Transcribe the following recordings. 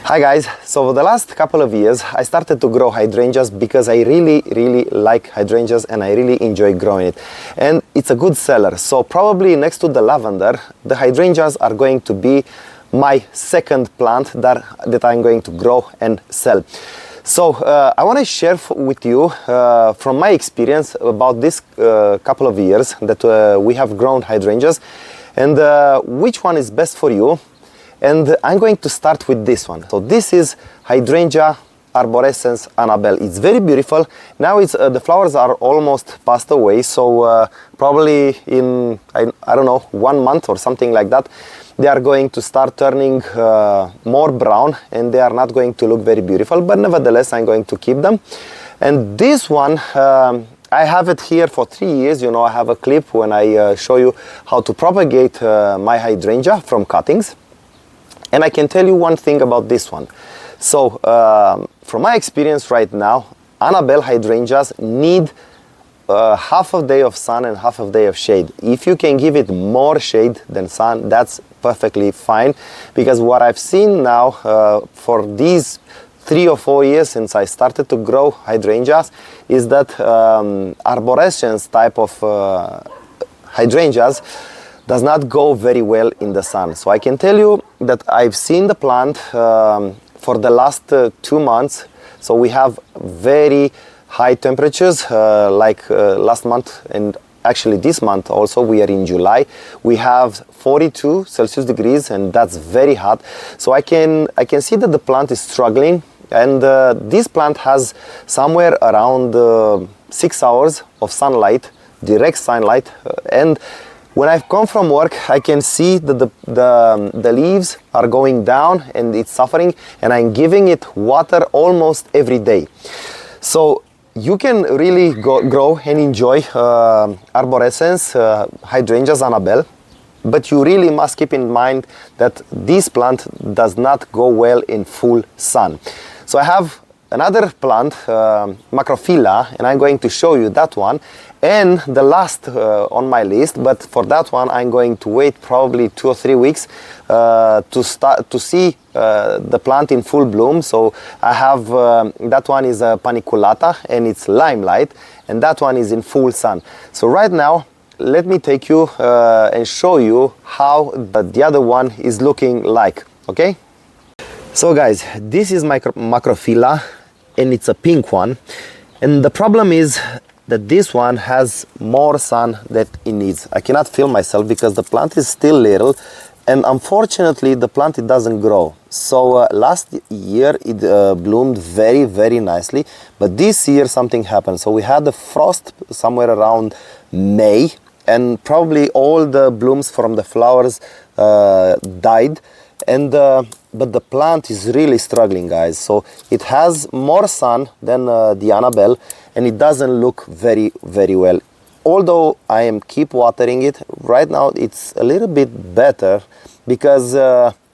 Hi guys, so for the last couple of years I started to grow hydrangeas because I really like hydrangeas and I really enjoy growing it, and it's a good seller. So probably next to the lavender, the hydrangeas are going to be my second plant that I'm going to grow and sell. So I want to share with you from my experience about this couple of years that we have grown hydrangeas, and which one is best for you. And I'm going to start with this one. So this is Hydrangea arborescens Annabelle. It's very beautiful. Now it's the flowers are almost passed away, so probably in I don't know, 1 month or something like that, they are going to start turning more brown and they are not going to look very beautiful, but nevertheless I'm going to keep them. And this one I have it here for 3 years. You know, I have a clip when I show you how to propagate my hydrangea from cuttings. And I can tell you one thing about this one. So from my experience right now, Annabelle hydrangeas need half a day of sun and half a day of shade. If you can give it more shade than sun, that's perfectly fine, because what I've seen now for these 3 or 4 years since I started to grow hydrangeas is that arborescens type of hydrangeas does not go very well in the sun. So I can tell you that I've seen the plant for the last 2 months. So we have very high temperatures like last month, and actually this month also, we are in July. We have 42 Celsius degrees, and that's very hot. So I can see that the plant is struggling, and this plant has somewhere around 6 hours of sunlight, direct sunlight, and when I've come from work, I can see that the leaves are going down and it's suffering, and I'm giving it water almost every day. So you can really grow and enjoy arborescens, hydrangeas Annabelle, but you really must keep in mind that this plant does not go well in full sun. So I have another plant, macrophylla, and I'm going to show you that one. And the last on my list, but for that one I'm going to wait probably 2 or 3 weeks to see the plant in full bloom. So I have that one is a paniculata and it's limelight, and that one is in full sun. So right now let me take you and show you how the other one is looking like. Okay, so guys, this is my macrophylla and it's a pink one, and the problem is that this one has more sun that it needs. I cannot film myself because the plant is still little, and unfortunately the plant, it doesn't grow. So last year it bloomed very nicely, but this year something happened. So we had the frost somewhere around May, and probably all the blooms from the flowers died, and but the plant is really struggling, guys. So it has more sun than the Annabelle, and it doesn't look very well. Although I am keep watering it right now, it's a little bit better because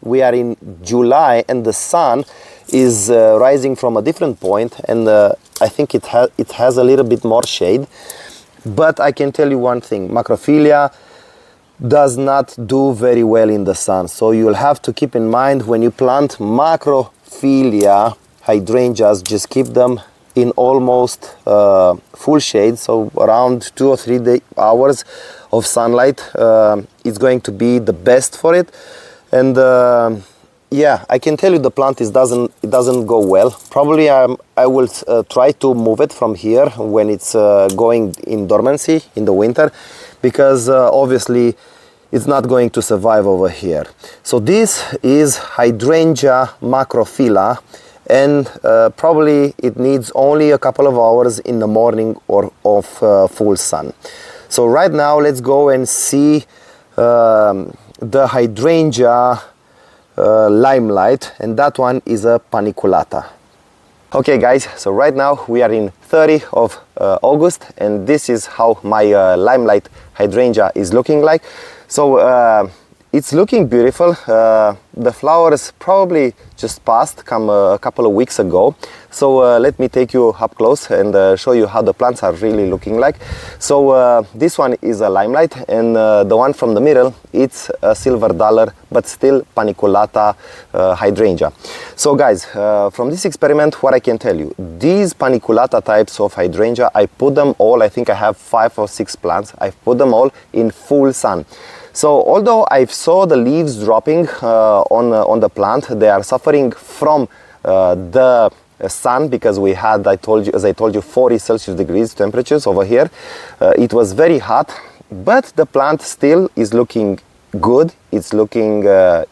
we are in July and the sun is rising from a different point, and I think it has a little bit more shade. But I can tell you one thing, macrophylla does not do very well in the sun. So you'll have to keep in mind when you plant macrophylla hydrangeas, just keep them in almost full shade, so around 2 or 3 hours of sunlight is going to be the best for it. And yeah, I can tell you the plant doesn't go well. Probably I will try to move it from here when it's going in dormancy in the winter, because obviously it's not going to survive over here. So this is Hydrangea macrophylla, and probably it needs only a couple of hours in the morning or of full sun. So right now let's go and see the hydrangea limelight, and that one is a paniculata. Okay guys, so right now we are in 30 of August, and this is how my limelight hydrangea is looking like. So it's looking beautiful. The flowers probably just passed a couple of weeks ago. So let me take you up close and show you how the plants are really looking like. So this one is a limelight, and the one from the middle, it's a silver dollar, but still paniculata hydrangea. So guys, from this experiment, what I can tell you, these paniculata types of hydrangea, I put them all, I think I have 5 or 6 plants, I've put them all in full sun. So although I saw the leaves dropping on the plant, they are suffering from the sun, because we had, as I told you, 40 Celsius degrees temperatures over here. It was very hot, but the plant still is looking good. It's looking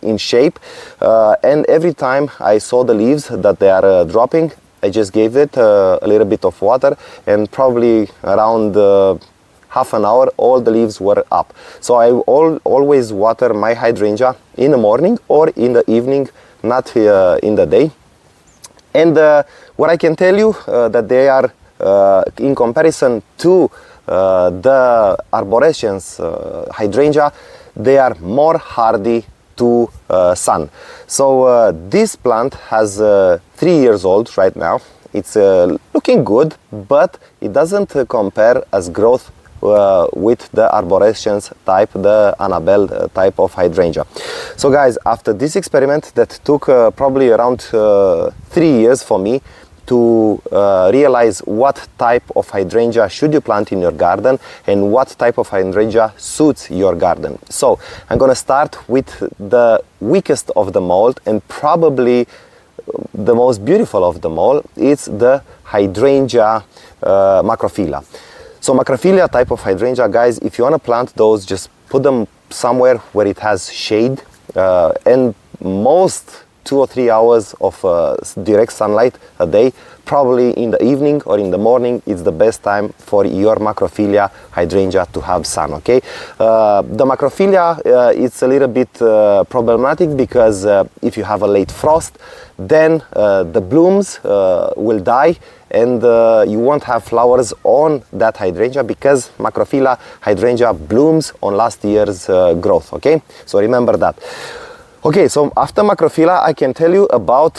in shape, and every time I saw the leaves that they are dropping, I just gave it a little bit of water, and probably around half an hour, all the leaves were up. So I always water my hydrangea in the morning or in the evening, not in the day. And what I can tell you, that they are, in comparison to the arborescens hydrangea, they are more hardy to sun. So this plant has 3 years old right now. It's looking good, but it doesn't compare as growth with the arborescens type, the Annabelle type of hydrangea. So guys, after this experiment that took probably around 3 years for me to realize what type of hydrangea should you plant in your garden and what type of hydrangea suits your garden. So I'm gonna start with the weakest of them all, and probably the most beautiful of them all. It's the hydrangea macrophylla. So macrophylla type of hydrangea, guys, if you want to plant those, just put them somewhere where it has shade, and most 2 or 3 hours of direct sunlight a day, probably in the evening or in the morning. It's the best time for your macrophylla hydrangea to have sun, okay? The macrophylla, it's a little bit problematic, because if you have a late frost, then the blooms will die, and you won't have flowers on that hydrangea, because macrophylla hydrangea blooms on last year's growth, okay? So remember that. Okay, so after macrophylla, I can tell you about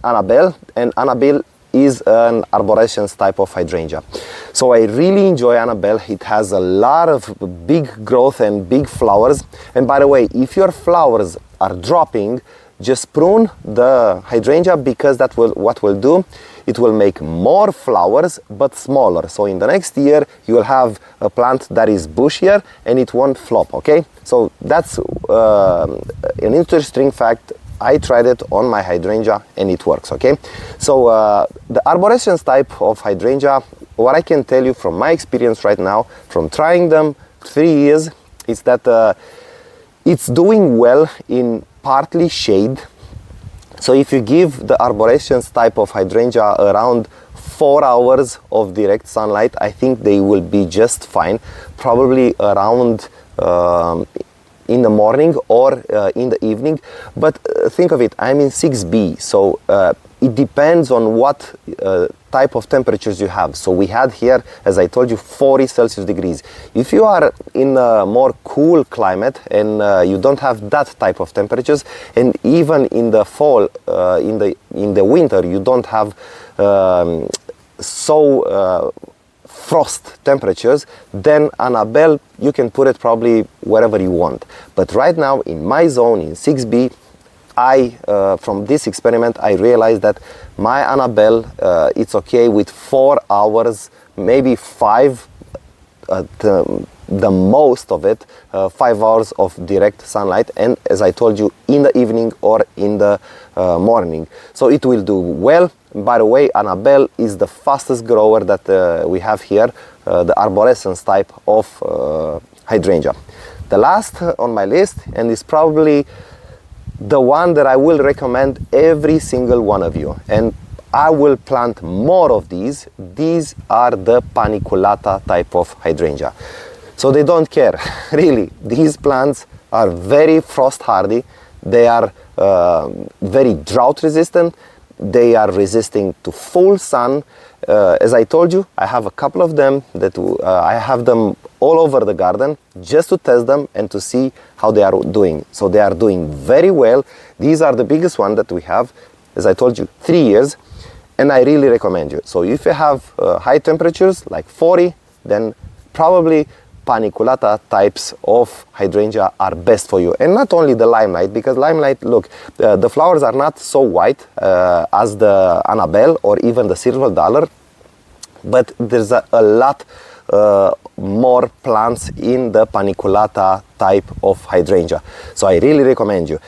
Annabelle, and Annabelle is an arborescens type of hydrangea. So I really enjoy Annabelle. It has a lot of big growth and big flowers. And by the way, if your flowers are dropping, just prune the hydrangea, because that will what will do, it will make more flowers but smaller. So in the next year you will have a plant that is bushier and it won't flop, okay? So that's an interesting fact. I tried it on my hydrangea and it works, okay? So the arborescens type of hydrangea, what I can tell you from my experience right now, from trying them 3 years, is that it's doing well in partly shade. So if you give the arborescens type of hydrangea around 4 hours of direct sunlight, I think they will be just fine, probably around in the morning or in the evening. But think of it, I'm in 6B, so it depends on what type of temperatures you have. So we had here, as I told you, 40 Celsius degrees. If you are in a more cool climate and you don't have that type of temperatures, and even in the fall, in the winter, you don't have frost temperatures, then Annabelle, you can put it probably wherever you want. But right now in my zone, in 6B, from this experiment, I realized that my Annabelle, it's okay with 4 hours, maybe 5, the most of it, 5 hours of direct sunlight, and as I told you, in the evening or in the morning. So it will do well. By the way, Annabelle is the fastest grower that we have here, the arborescens type of hydrangea. The last on my list, and is probably the one that I will recommend every single one of you, and I will plant more of these. These are the paniculata type of hydrangea. So they don't care, really. These plants are very frost hardy. They are very drought resistant. they are resisting to full sun. As I told you, I have a couple of them that I have them all over the garden just to test them and to see how they are doing. So they are doing very well. These are the biggest one that we have, as I told you, 3 years, and I really recommend you. So if you have high temperatures like 40, then probably paniculata types of hydrangea are best for you. And not only the limelight, because limelight, look, the flowers are not so white as the Annabelle or even the silver dollar, but there's a lot more plants in the paniculata type of hydrangea. So I really recommend you.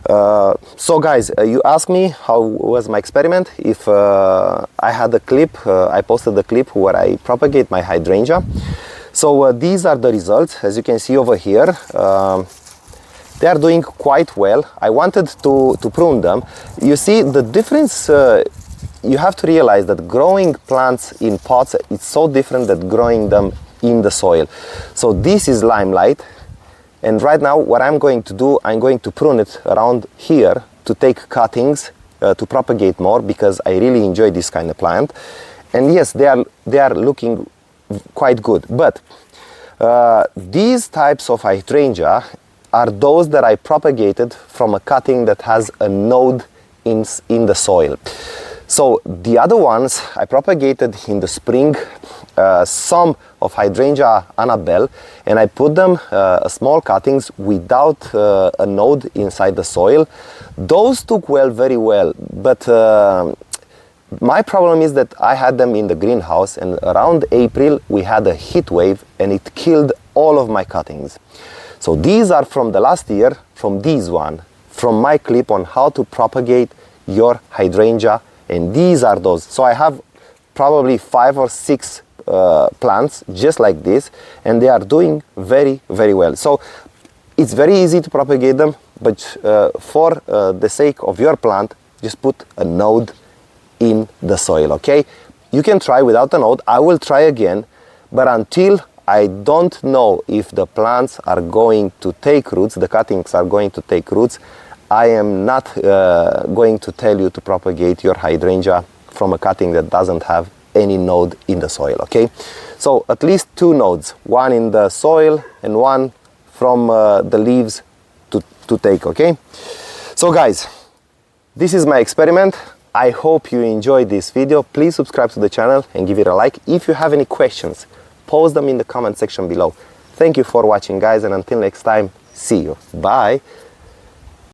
So guys, you asked me how was my experiment. If I had a clip, I posted the clip where I propagate my hydrangea. So these are the results. As you can see over here, they are doing quite well. I wanted to prune them. You see the difference. You have to realize that growing plants in pots is so different than growing them in the soil. So this is limelight, and right now what I'm going to do, I'm going to prune it around here to take cuttings to propagate more, because I really enjoy this kind of plant. And yes, they are looking quite good, but these types of hydrangea are those that I propagated from a cutting that has a node in the soil. So the other ones I propagated in the spring, some of Hydrangea Annabelle, and I put them small cuttings without a node inside the soil. Those took very well, but my problem is that I had them in the greenhouse, and around April we had a heat wave and it killed all of my cuttings. So these are from the last year, from this one, from my clip on how to propagate your hydrangea, and these are those. So I have probably 5 or 6 plants just like this, and they are doing very well. So it's very easy to propagate them, but for the sake of your plant, just put a node in the soil, okay? You can try without a node. I will try again, but until I don't know if the plants are going to take roots, the cuttings are going to take roots, I am not going to tell you to propagate your hydrangea from a cutting that doesn't have any node in the soil, okay? So at least 2 nodes, one in the soil and one from the leaves to take, okay? So guys, this is my experiment. I hope you enjoyed this video. Please subscribe to the channel and give it a like. If you have any questions, post them in the comment section below. Thank you for watching, guys, and until next time, see you. Bye.